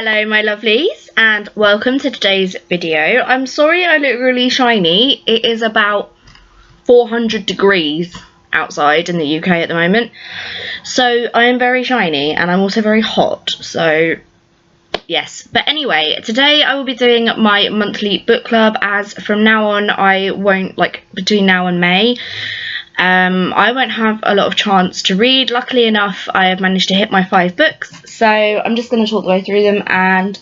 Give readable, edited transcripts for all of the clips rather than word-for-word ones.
Hello my lovelies and welcome to today's video. I'm sorry I look really shiny. It is about 400 degrees outside in the UK at the moment, so I am very shiny and I'm also very hot, so yes. But anyway, today I will be doing my monthly book club, as from now on I won't, between now and May, I won't have a lot of chance to read. Luckily enough, I have managed to hit my 5 books, so I'm just going to talk the way through them. And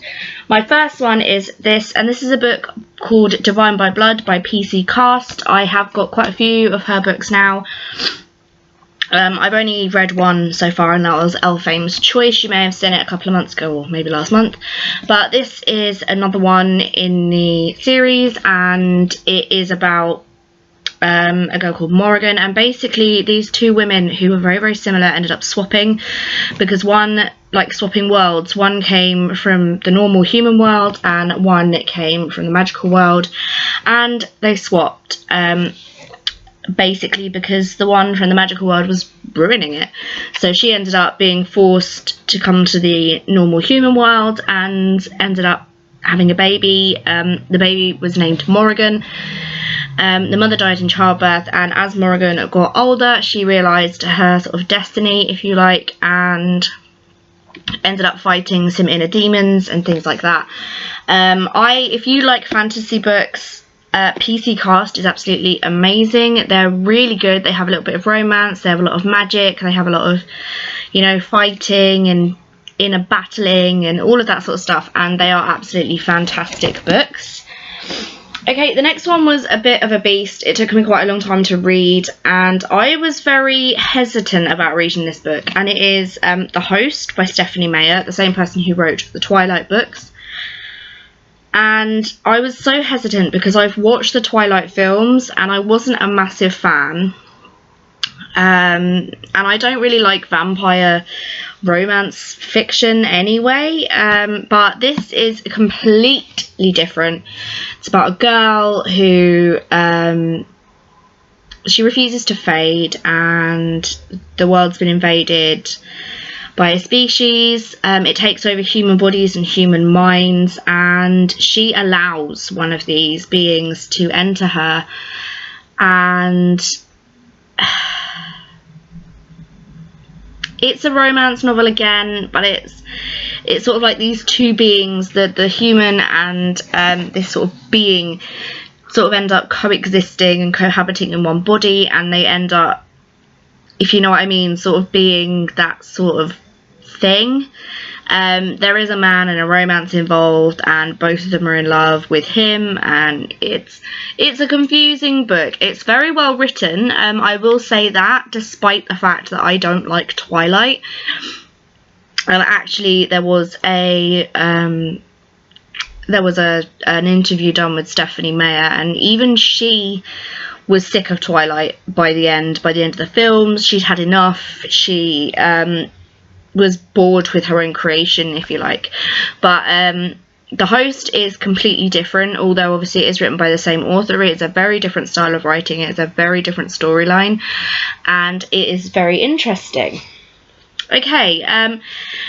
my first one is this, and this is a book called Divine by Blood by PC Cast. I have got quite a few of her books now. I've only read one so far, and that was Elfame's Choice. You may have seen it a couple of months ago, or maybe last month, but this is another one in the series, and it is about a girl called Morrigan, and basically these two women who were very, very similar ended up swapping, because one, swapping worlds, one came from the normal human world and one came from the magical world, and they swapped basically because the one from the magical world was ruining it. So she ended up being forced to come to the normal human world and ended up having a baby. The baby was named Morrigan. The mother died in childbirth, and as Morrigan got older, she realised her sort of destiny, if you like, and ended up fighting some inner demons and things like that. If you like fantasy books, PC Cast is absolutely amazing. They're really good. They have a little bit of romance, they have a lot of magic, they have a lot of, fighting and inner battling and all of that sort of stuff, and they are absolutely fantastic books. Okay, the next one was a bit of a beast. It took me quite a long time to read, and I was very hesitant about reading this book, and it is The Host by Stephanie Meyer, the same person who wrote the Twilight books. And I was so hesitant because I've watched the Twilight films and I wasn't a massive fan. And I don't really like vampire romance fiction anyway, but this is completely different. It's about a girl who she refuses to fade, and the world's been invaded by a species. It takes over human bodies and human minds, and she allows one of these beings to enter her, and it's a romance novel again, but it's sort of like these two beings, the human and this sort of being, sort of end up coexisting and cohabiting in one body, and they end up, if you know what I mean, sort of being that sort of thing. There is a man and a romance involved, and both of them are in love with him, and it's a confusing book. It's very well written, I will say that, despite the fact that I don't like Twilight. Actually, there was an interview done with Stephanie Meyer, and even she was sick of Twilight by the end of the films. She'd had enough. She was bored with her own creation, if you like. But The Host is completely different, although obviously it is written by the same author. It's a very different style of writing, it's a very different storyline, and it is very interesting. Okay,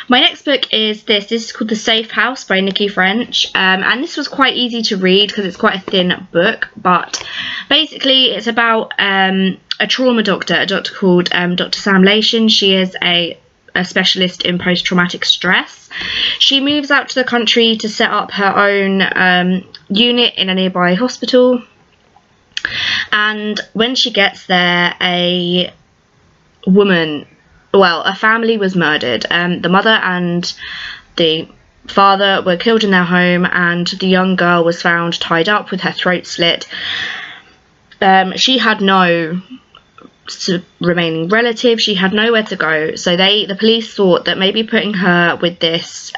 my next book is this is called The Safe House by Nikki French, and this was quite easy to read because it's quite a thin book, but basically it's about a trauma doctor, a doctor called Dr. Sam Lation. She is a specialist in post-traumatic stress. She moves out to the country to set up her own unit in a nearby hospital, and when she gets there, a family was murdered. The mother and the father were killed in their home, and the young girl was found tied up with her throat slit. She had no remaining relative, she had nowhere to go, so the police thought that maybe putting her with this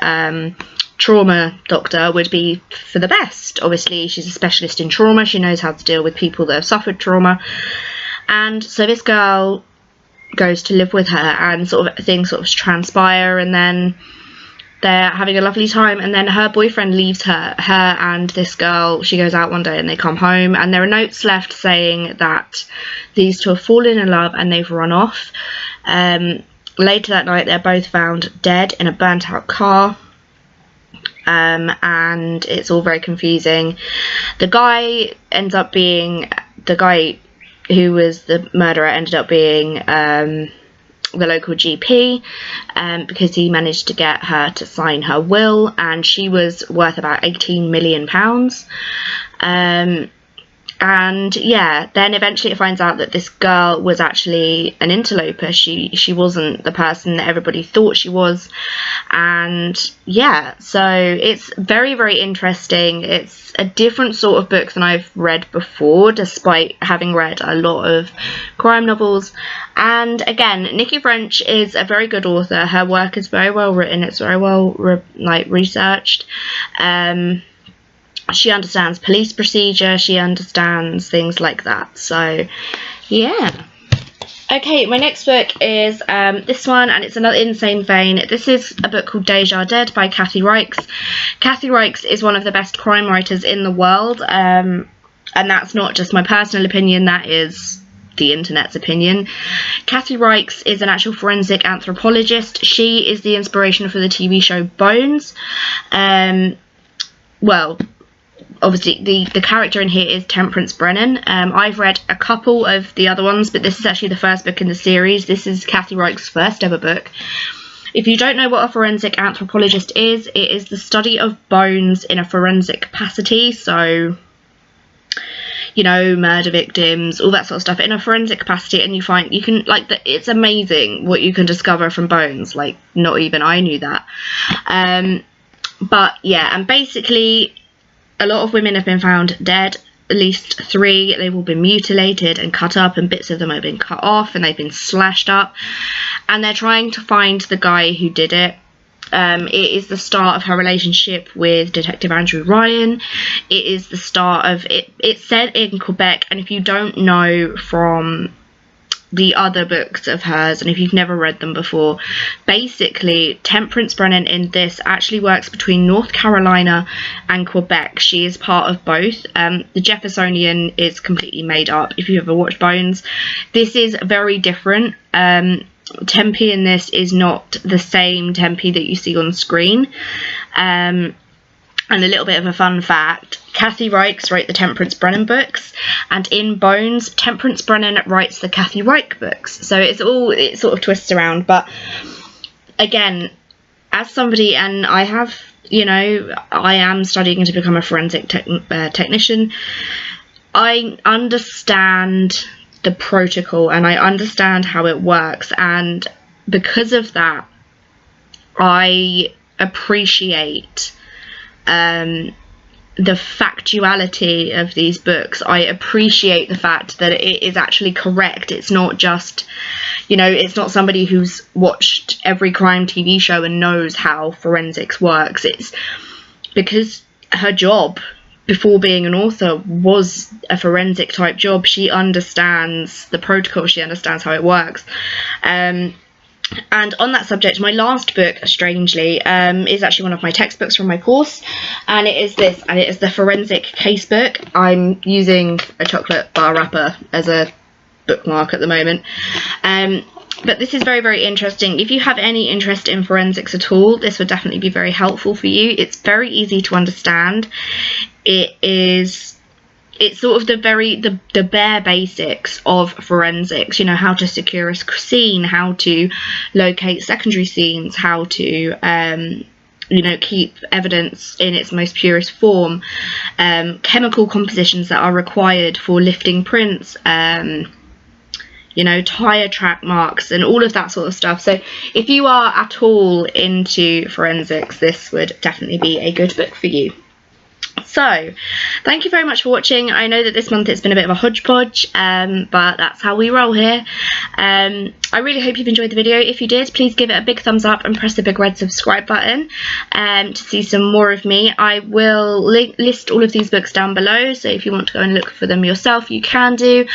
trauma doctor would be for the best. Obviously she's a specialist in trauma, she knows how to deal with people that have suffered trauma, and so this girl goes to live with her, and things transpire, and then they're having a lovely time, and then her boyfriend leaves her and this girl, she goes out one day and they come home, and there are notes left saying that these two have fallen in love and they've run off. Later that night they're both found dead in a burnt out car, and it's all very confusing. The guy who was the murderer ended up being the local GP, because he managed to get her to sign her will, and she was worth about £18 million. And yeah, then eventually it finds out that this girl was actually an interloper. She wasn't the person that everybody thought she was. And yeah, so it's very, very interesting. It's a different sort of book than I've read before, despite having read a lot of crime novels. And again, Nikki French is a very good author. Her work is very well written. It's very well researched. She understands police procedure, she understands things like that. So yeah. Okay, my next book is this one, and it's another insane vein. This is a book called Deja Dead by Kathy Reichs. Kathy Reichs is one of the best crime writers in the world, and that's not just my personal opinion, that is the internet's opinion. Kathy Reichs is an actual forensic anthropologist. She is the inspiration for the TV show Bones. Well, obviously the character in here is Temperance Brennan. I've read a couple of the other ones, but this is actually the first book in the series. This is Kathy Reichs' first ever book. If you don't know what a forensic anthropologist is, it is the study of bones in a forensic capacity. So, you know, murder victims, all that sort of stuff in a forensic capacity, and it's amazing what you can discover from bones. Like, not even I knew that. But yeah, and basically a lot of women have been found dead, at least 3. They've all been mutilated and cut up, and bits of them have been cut off and they've been slashed up, and they're trying to find the guy who did it. It is the start of her relationship with Detective Andrew Ryan. It is the start of it. It's set in Quebec, and if you don't know from the other books of hers, and if you've never read them before, basically Temperance Brennan in this actually works between North Carolina and Quebec. She is part of both. The Jeffersonian is completely made up, if you ever watched Bones. This is very different. Tempe in this is not the same Tempe that you see on screen. And a little bit of a fun fact, Kathy Reichs wrote the Temperance Brennan books, and in Bones, Temperance Brennan writes the Kathy Reichs books. So it sort of twists around. But again, as somebody, and I have, you know, I am studying to become a forensic technician, I understand the protocol and I understand how it works, and because of that, I appreciate the factuality of these books. I appreciate the fact that it is actually correct. It's not just, you know, it's not somebody who's watched every crime TV show and knows how forensics works. It's because her job before being an author was a forensic type job. She understands the protocol, she understands how it works. And on that subject, my last book, strangely, is actually one of my textbooks from my course, and it is this, and it is the Forensic Case Book. I'm using a chocolate bar wrapper as a bookmark at the moment. But this is very, very interesting. If you have any interest in forensics at all, this would definitely be very helpful for you. It's very easy to understand. It's sort of the bare basics of forensics, you know, how to secure a scene, how to locate secondary scenes, how to, you know, keep evidence in its most purest form, chemical compositions that are required for lifting prints, you know, tire track marks and all of that sort of stuff. So if you are at all into forensics, this would definitely be a good book for you. So, thank you very much for watching. I know that this month it's been a bit of a hodgepodge, but that's how we roll here. I really hope you've enjoyed the video. If you did, please give it a big thumbs up and press the big red subscribe button to see some more of me. I will list all of these books down below, so if you want to go and look for them yourself, you can do.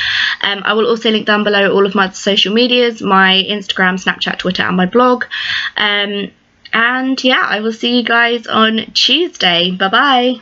I will also link down below all of my social medias, my Instagram, Snapchat, Twitter, and my blog. And yeah, I will see you guys on Tuesday. Bye bye.